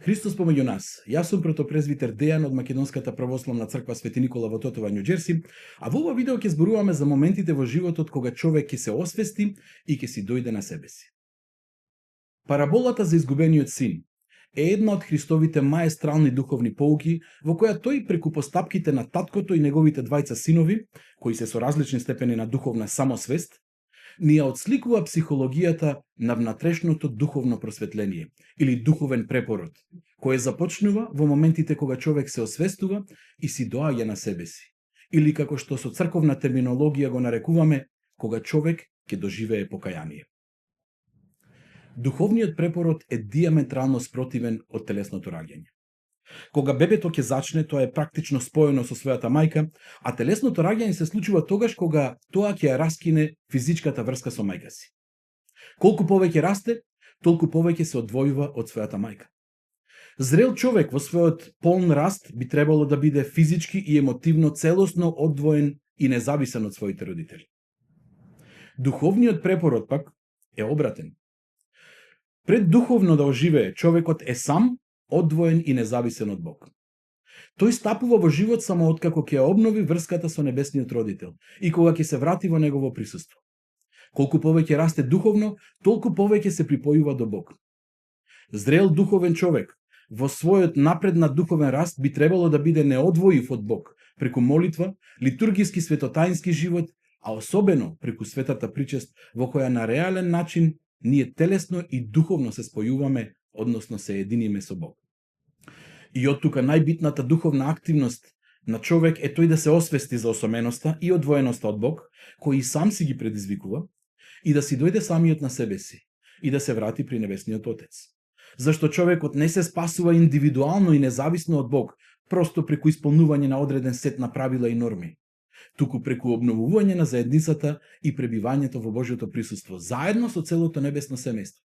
Христос помеѓу нас. Јас сум протопрезвитер Дејан од Македонската православна црква Свети Никола во Тотова, Њу Џерси, а во ова видео ќе зборуваме за моментите во животот кога човек ќе се освести и ќе си дојде на себе си. Параболата за изгубениот син е една од Христовите маестрални духовни поуки во која тој преку постапките на таткото и неговите двајца синови, кои се со различни степени на духовна самосвест, ни ја отсликува психологијата на внатрешното духовно просветление или духовен препород, кој започнува во моментите кога човек се освестува и си доаѓа на себе си, или како што со црковна терминологија го нарекуваме, кога човек ќе доживее покаяние. Духовниот препород е диаметрално спротивен од телесното раѓање. Кога бебето ќе зачне, тоа е практично споено со својата мајка, а телесното раѓање се случува тогаш кога тоа ќе ја раскине физичката врска со мајка си. Колку повеќе расте, толку повеќе се одвојува од својата мајка. Зрел човек во својот полн раст би требало да биде физички и емотивно целосно одвоен и независен од своите родители. Духовниот препород пак е обратен. Пред духовно да оживее, човекот е сам, одвоен и независен од Бог. Тој стапува во живот само откако ќе обнови врската со небесниот родител и кога ќе се врати во негово присуство. Колку повеќе расте духовно, толку повеќе се припојува до Бог. Зрел духовен човек во својот напреднат духовен раст би требало да биде неодвоив од Бог преку молитва, литургиски светотаински живот, а особено преку светата причест во која на реален начин ние телесно и духовно се спојуваме, односно се единиме со Бог. И од тука најбитната духовна активност на човек е тој да се освести за осоменоста и одвоеноста од Бог, кој и сам си ги предизвикува, и да си дојде самиот на себе си, и да се врати при Небесниот Отец. Зашто човекот не се спасува индивидуално и независно од Бог, просто преку исполнување на одреден сет на правила и норми, туку преку обновување на заедницата и пребивањето во Божјото присуство, заедно со целото небесно семејство.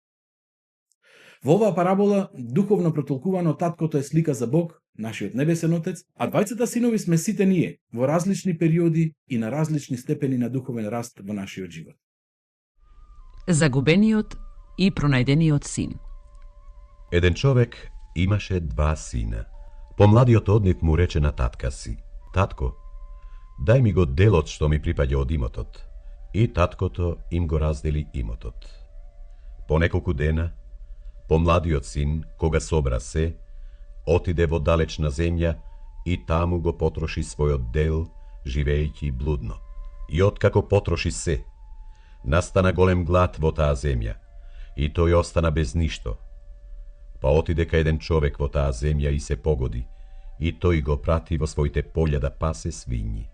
Во оваа парабола, духовно протолкувано, таткото е слика за Бог, нашиот небесен Отец, а двајцата синови сме сите ние, во различни периоди и на различни степени на духовен раст во нашиот живот. Загубениот и пронајдениот син. Еден човек имаше два сина. Помладиот од нив му рече на татка си: "Татко, дај ми го делот што ми припаѓа од имотот." И таткото им го раздели имотот. По неколку дена, помладиот син, кога собра се, отиде во далечна земја и таму го потроши својот дел, живеејќи блудно. И откако потроши се, настана голем глад во таа земја, и тој остана без ништо. Па отиде кај еден човек во таа земја и се погоди, и тој го прати во своите полја да пасе свињи.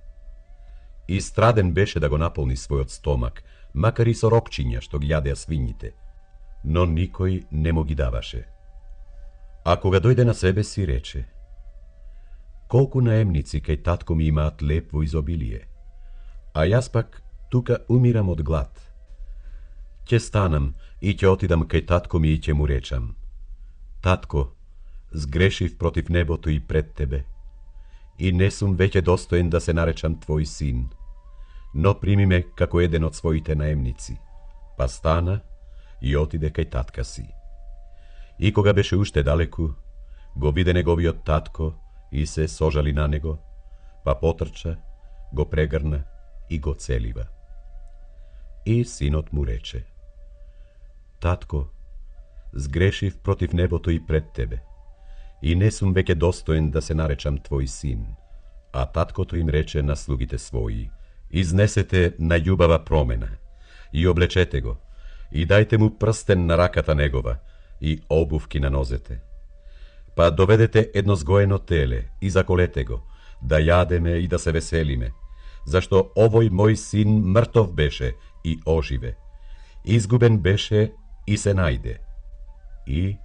И страден беше да го наполни својот стомак, макар и со рокчиња што ги јадеа свињите, но никој не му ги даваше. А кога дојде на себе си, рече: "Колку наемници кај татко ми имаат леп во изобилие, а јас пак тука умирам од глад. Ќе станам и ќе отидам кај татко ми и ќе му речам: Татко, сгрешив против небото и пред тебе, и не сум веќе достоен да се наречам твој син, но прими ме како еден од своите наемници." Па стана и отиде кај татка си. И кога беше уште далеку, го виде неговиот татко и се сожали на него, па потрча, го прегрна и го целива. И синот му рече: "Татко, сгрешив против небото и пред тебе, и не сум веќе достоен да се наречам твој син." А таткото им рече на слугите своји: "Изнесете најубава промена и облечете го, и дајте му прстен на раката негова и обувки на нозете. Па доведете едно згоено теле и заколете го, да јадеме и да се веселиме, зашто овој мој син мртов беше и оживе, изгубен беше и се најде." И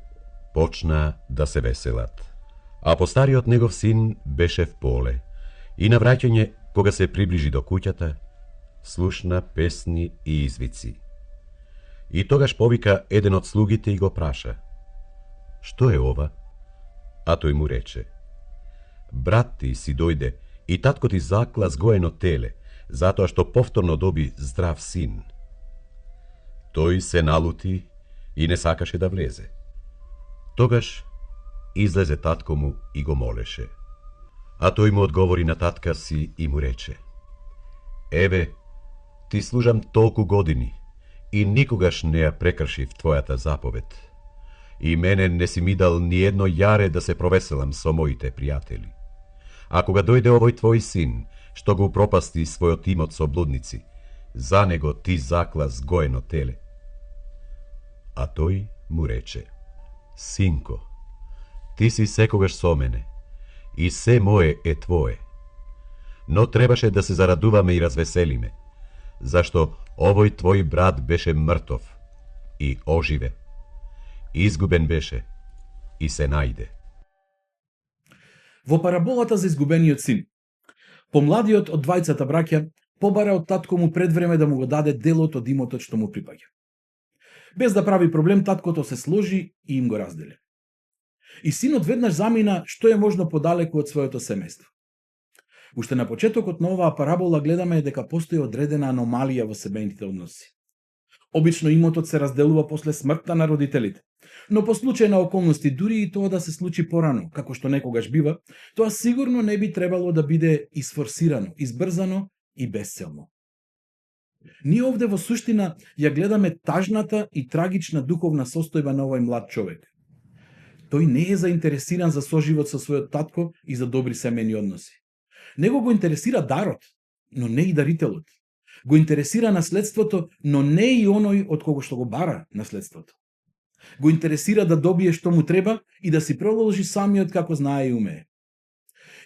почна да се веселат. А постариот негов син беше в поле, и на враќање, кога се приближи до куќата, слушна песни и извици. И тогаш повика еден од слугите и го праша: "Што е ова?" А тој му рече: "Брат ти си дојде и татко ти закла згоено теле, затоа што повторно доби здрав син." Тој се налути и не сакаше да влезе. Тогаш Излезе татко му и го молеше. А тој му одговори на татка си и му рече: Еве, ти служам толку години и никогаш не ја прекршив твојата заповед. И мене не си ми дал ни едно јаре да се провеселам со моите пријатели. А кога дојде овој твој син, што го пропасти својот имот со блудници, за него ти закла сгоено теле. А тој му рече: Синко, ти си секогаш со мене и се мое е твое. Но требаше да се зарадуваме и развеселиме, зашто овој твој брат беше мртов и оживе, изгубен беше и се најде. Во параболата за изгубениот син, помладиот од двајцата браќа побара од татко му пред време да му го даде делот од имотот што му припаѓа. Без да прави проблем, таткото се сложи и им го раздели. И синот веднаш замина што е можно подалеку од своето семејство. Уште на почетокот на оваа парабола гледаме дека постои одредена аномалија во семејните односи. Обично имотот се разделува после смртта на родителите, но по случај на околности, дури и тоа да се случи порано, како што некогаш бива, тоа сигурно не би требало да биде изфорсирано, избрзано и безцелно. Ние овде во суштина ја гледаме тажната и трагична духовна состојба на овој млад човек. Тој не е заинтересиран за соживот со својот татко и за добри семејни односи. Него го интересира дарот, но не и дарителот. Го интересира наследството, но не и оној од кого што го бара наследството. Го интересира да добие што му треба и да си продолжи самиот како знае и умее.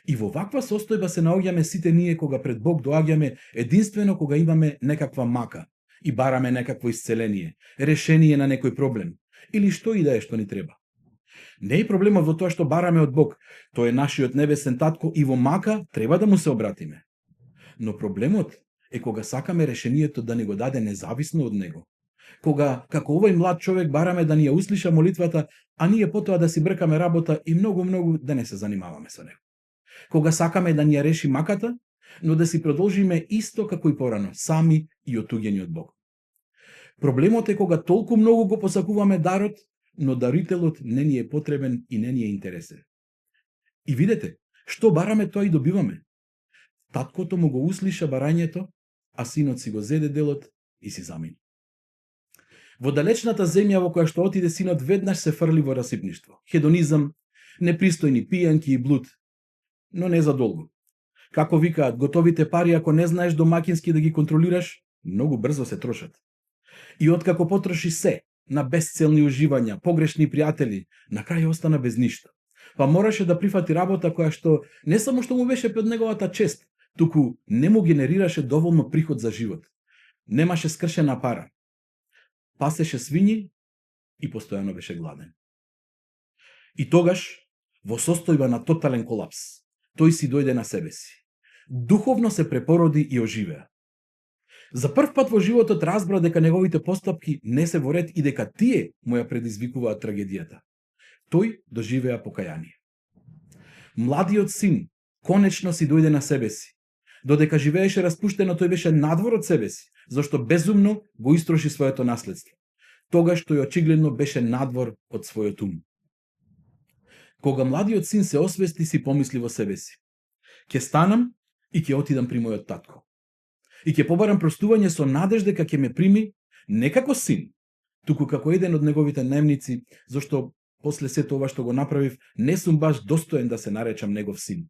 И во ваква состојба се наоѓаме сите ние кога пред Бог доаѓаме единствено кога имаме некаква мака и бараме некакво исцеление, решение на некој проблем или што и да е што ни треба. Не е проблемот во тоа што бараме од Бог, тој е нашиот небесен татко и во мака треба да му се обратиме. Но проблемот е кога сакаме решението да ни го даде независно од него. Кога, како овој млад човек, бараме да ни ја услиша молитвата, а ние потоа да си бркаме работа и многу да не се занимаваме со него. Кога сакаме да ни ја реши маката, но да си продолжиме исто како и порано, сами и отуѓени од Бог. Проблемот е кога толку многу го посакуваме дарот, но дарителот не ни е потребен и не ни е интересен. И видете, што бараме, тоа и добиваме. Таткото му го услиша барањето, а синот си го зеде делот и си замина. Во далечната земја во која што отиде синот, веднаш се фрли во расипништво, хедонизам, непристојни пијанки и блуд, но не за долго. Како викаат, готовите пари, ако не знаеш домакински да ги контролираш, многу брзо се трошат. И откако потроши се на безцелни уживања, погрешни пријатели, на крај остана без ништо. Па мораше да прифати работа која што не само што му беше пред неговата чест, туку не му генерираше доволно приход за живот. Немаше скршена пара. Пасеше свињи и постојано беше гладен. И тогаш, во состојба на тотален колапс, тој си дојде на себе си. Духовно се препороди и оживеа. За прв пат во животот разбра дека неговите постапки не се во ред и дека тие му ја предизвикуваат трагедијата. Тој доживеа покаяние. Младиот син конечно си дојде на себе си. Додека живееше распуштено, тој беше надвор од себе си, зашто безумно го истроши своето наследство. Тогаш тој очигледно беше надвор од својот ум. Кога младиот син се освести, си помисли во себе си: ќе станам и ќе отидам при мојот татко. И ќе побарам простување со надеж дека ќе ме прими не како син, туку како еден од неговите наемници, зашто после сето ова што го направив, не сум баш достоен да се наречам негов син.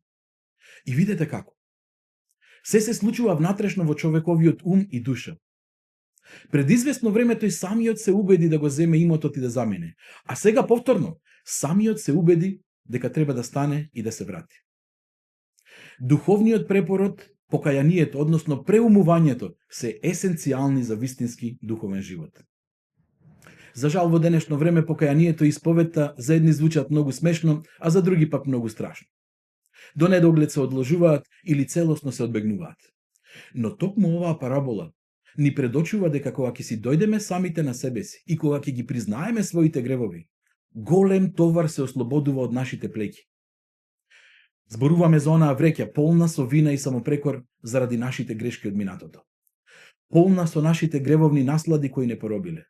И видете како. Се случува внатрешно во човековиот ум и душа. Пред известно време тој самиот се убеди да го земе имотот и да замине, а сега повторно самиот се убеди дека треба да стане и да се врати. Духовниот препород, покајанието, односно преумувањето, се есенцијални за вистински духовен живот. За жал, во денешно време покајанието и исповедта за едни звучат многу смешно, а за други пак многу страшно. До недоглед се одложуваат или целосно се одбегнуваат. Но токму оваа парабола ни предочува дека кога ќе си дојдеме самите на себе си и кога ќе ги признаеме своите гревови, голем товар се ослободува од нашите плеќи. Зборуваме за онаа вреќа, полна со вина и самопрекор заради нашите грешки од минатото. Полна со нашите гревовни наслади кои не поробиле.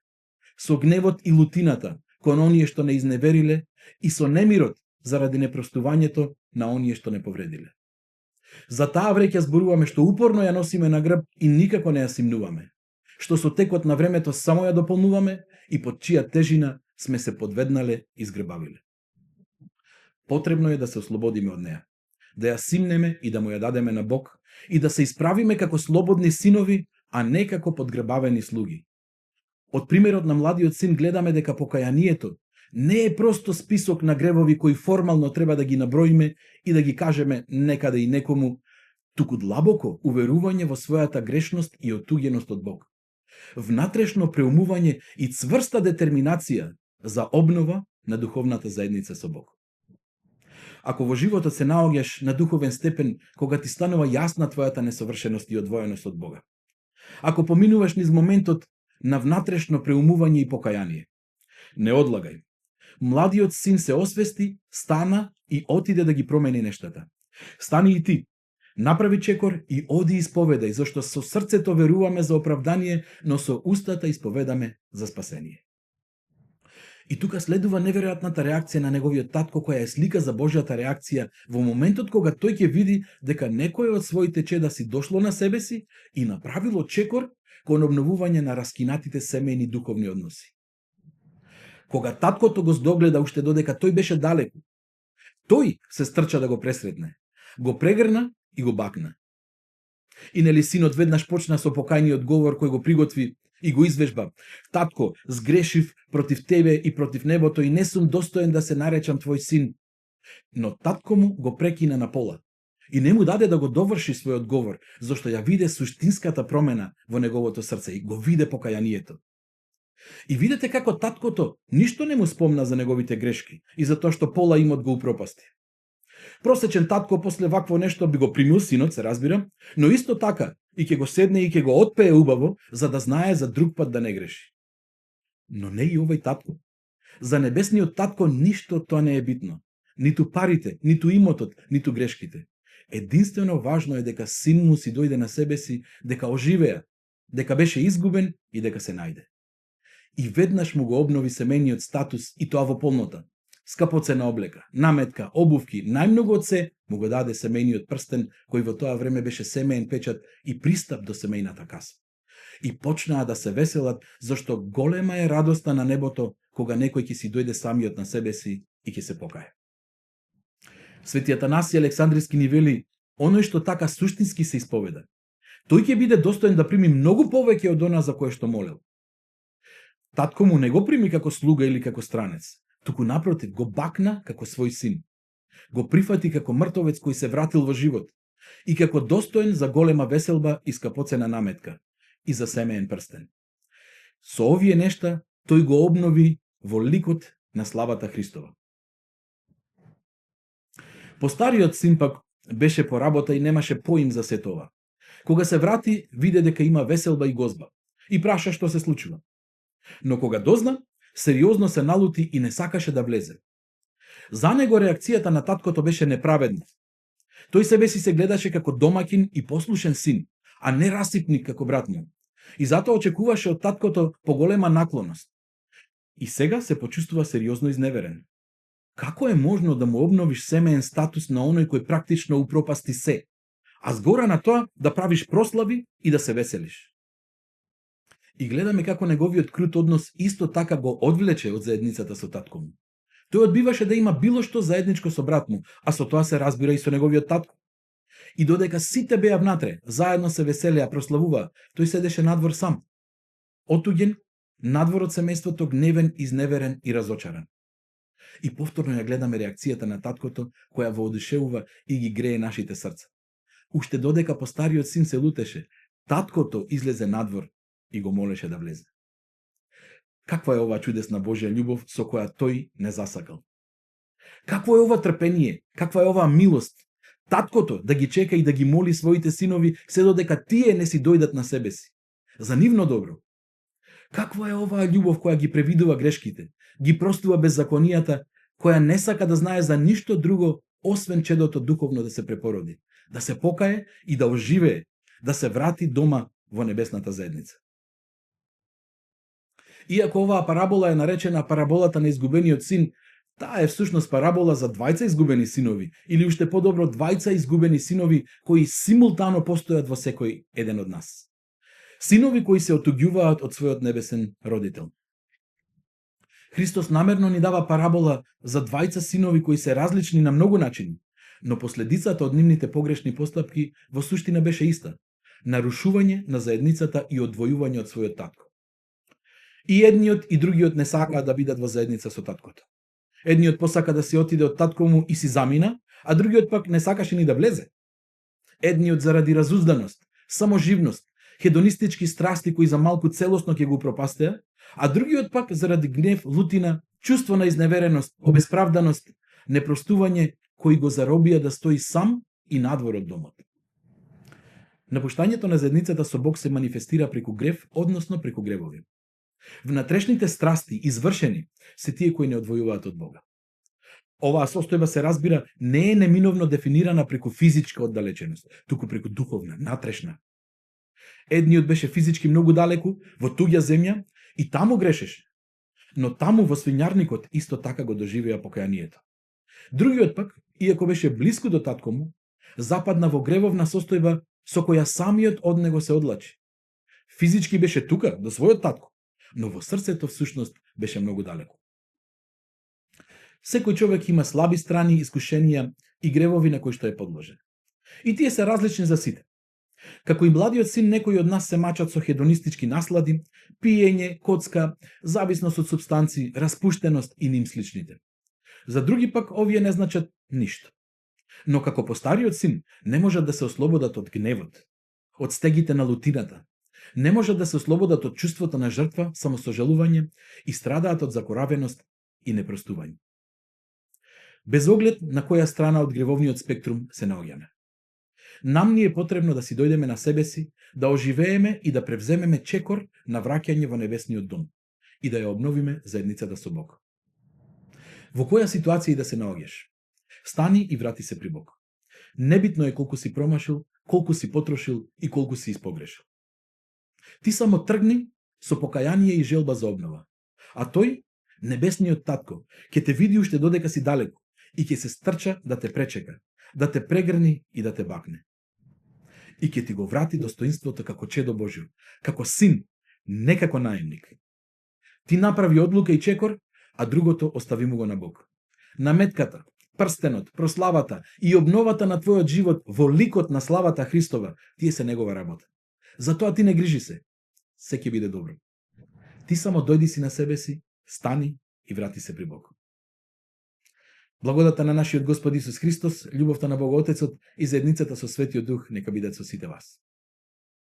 Со гневот и лутината кон оние што не изневериле и со немирот заради непростувањето на оние што не повредиле. За таа вреќа зборуваме што упорно ја носиме на грб и никако не ја симнуваме, што со текот на времето само ја дополнуваме и под чија тежина сме се подведнале и згрбавиле. Потребно е да се ослободиме од неа, да ја симнеме и да му ја дадеме на Бог и да се исправиме како слободни синови, а не како подгрбавени слуги. Од примерот на младиот син гледаме дека покајанието не е просто список на гревови кои формално треба да ги наброиме и да ги кажеме некаде и некому, туку длабоко уверување во својата грешност и отуѓеност од Бог. Внатрешно преумување и цврста детерминација за обнова на духовната заедница со Бог. Ако во животот се наоѓаш на духовен степен кога ти станува јасна твојата несовршеност и одвоеност од Бога, ако поминуваш низ моментот на внатрешно преумување и покаяние, не одлагај. Младиот син се освести, стана и отиде да ги промени нештата. Стани и ти, направи чекор и оди исповедај, зашто со срцето веруваме за оправдание, но со устата исповедаме за спасение. И тука следува неверојатната реакција на неговиот татко, која е слика за Божјата реакција во моментот кога тој ќе види дека некој од своите чеда си дошло на себе си и направило чекор кон обновување на раскинатите семејни духовни односи. Кога таткото го здогледа уште додека тој беше далеку, тој се стрча да го пресретне, го прегрна и го бакна. И нели синот веднаш почна со покајниот говор кој го приготви и го извежба: татко, сгрешив против тебе и против небото и не сум достоен да се наречам твој син. Но татко му го прекина на пола и не му даде да го доврши својот говор, зашто ја виде суштинската промена во неговото срце и го виде покајанието. И видете како таткото ништо не му спомна за неговите грешки и за тоа што пола имот го упропасти. Просечен татко после вакво нешто би го примил синот, се разбира, но исто така и ќе го седне и ќе го отпее убаво, за да знае за друг пат да не греши. Но не и овој татко. За небесниот татко ништо тоа не е битно. Ниту парите, ниту имотот, ниту грешките. Единствено важно е дека син му си дојде на себе си, дека оживеа, дека беше изгубен и дека се најде. И веднаш му го обнови семејниот статус и тоа во полнота. Скапоцена облека, наметка, обувки, најмногу од се му го даде семејниот прстен, кој во тоа време беше семеен печат и пристап до семејната каса. И почнаа да се веселат, зашто голема е радоста на небото кога некој ќе си дојде самиот на себе си и ќе се покае. Свети Атанасија Александриски ни вели: оној што така суштински се исповеда, тој ќе биде достоен да прими многу повеќе од она за кое што молел. Татко му не го прими како слуга или како странец, туку напротив го бакна како свој син. Го прифати како мртовец кој се вратил во живот и како достоен за голема веселба и скапоцена наметка и за семеен прстен. Со овие нешта тој го обнови во ликот на славата Христова. Постариот син пак беше по работа и немаше поим за се тоа. Кога се врати, виде дека има веселба и гозба и праша што се случува. Но кога дозна, сериозно се налути и не сакаше да влезе. За него реакцијата на таткото беше неправедна. Тој себе си се гледаше како домакин и послушен син, а не расипник како брат му. И затоа очекуваше од таткото поголема наклоност. И сега се почувствува сериозно изневерен. Како е можно да му обновиш семеен статус на оној кој практично упропасти се, а згора на тоа да правиш прослави и да се веселиш? И гледаме како неговиот крут однос исто така го одвлече од заедницата со татко му. Тој одбиваше да има било што заедничко со брат му, а со тоа се разбира и со неговиот татко. И додека сите беа внатре, заедно се веселеа, прославуваа, тој седеше надвор сам. Отуѓен, надвор од семејството, гневен, изневерен и разочаран. И повторно ја гледаме реакцијата на таткото, која воодушевува и ги грее нашите срца. Уште додека постариот син се лутеше, таткото излезе надвор и го молеше да влезе. Каква е ова чудесна Божја љубов со која тој не засакал? Какво е ова трпение? Каква е оваа милост? Таткото да ги чека и да ги моли своите синови се додека тие не си дојдат на себе си. За нивно добро. Каква е оваа љубов која ги превидува грешките, ги простува беззаконијата, која не сака да знае за ништо друго, освен чедото духовно да се препороди, да се покае и да оживее, да се врати дома во небесната заедница. Иако оваа парабола е наречена параболата на изгубениот син, Таа е всушност парабола за двајца изгубени синови, или уште подобро двајца изгубени синови кои симултано постојат во секој еден од нас. Синови кои се отуѓуваат од својот небесен родител. Христос намерно ни дава парабола за двајца синови кои се различни на многу начини, но последицата од нивните погрешни постапки во суштина беше иста: нарушување на заедницата и одвојување од својот татко. И едниот и другиот не сакаат да бидат во заедница со таткото. Едниот посака да си отиде од татко му и си замина, а другиот пак не сакаше ни да влезе. Едниот заради разузданост, саможивност, хедонистички страсти кои за малку целосно ќе го пропастеа, а другиот пак заради гнев, лутина, чувство на изневереност, обесправданост, непростување кои го заробија да стои сам и надвор од домот. Напуштањето на заедницата со Бог се манифестира преку грев, односно преку гревови. Внатрешните страсти, извршени, се тие кои не одвојуваат од Бога. Оваа состојба се разбира не е неминовно дефинирана преку физичка оддалеченост, туку преку духовна, натрешна. Едниот беше физички многу далеку, во туѓа земја, и таму грешеше. Но таму во свињарникот исто така го доживеа покајанието. Другиот пак, иако беше блиску до татко му, западна во гревовна состојба со која самиот од него се одлачи. Физички беше тука, до својот татко, но во срцето всушност беше многу далеку. Секој човек има слаби страни, искушенија и гревови на кои што е подложен. И тие се различни за сите. Како и младиот син, некои од нас се мачат со хедонистички наслади, пиење, коцка, зависност од супстанци, распуштеност и ним сличните. За други пак овие не значат ништо. Но како постариот син не можат да се ослободат од гневот, од стегите на лутината, не можат да се ослободат од чувството на жртва, самосожалување и страдаат од закоравеност и непростување. Без оглед на која страна од гревовниот спектрум се наоѓаме. Нам ни е потребно да си дојдеме на себе си, да оживееме и да превземеме чекор на враќање во небесниот дом и да ја обновиме заедницата со Бог. Во која ситуација да се наоѓаш? Стани и врати се при Бог. Небитно е колку си промашил, колку си потрошил и колку си испогрешил. Ти само тргни со покаяние и желба за обнова, а тој, небесниот татко, ќе те види уште додека си далеку и ќе се стрча да те пречека, да те прегрни и да те бакне. И ќе ти го врати достоинството како чедо Божјо, како син, не како наемник. Ти направи одлука и чекор, а другото остави му го на Бог. Наметката, прстенот, прославата и обновата на твојот живот во ликот на славата Христова, тие се негова работа. Затоа ти не грижи се, ќе биде добро. Ти само дојди си на себе си, стани и врати се при Бог. Благодата на нашиот Господ Исус Христос, љубовта на Бога Отецот и заедницата со Светиот Дух нека бидат со сите вас.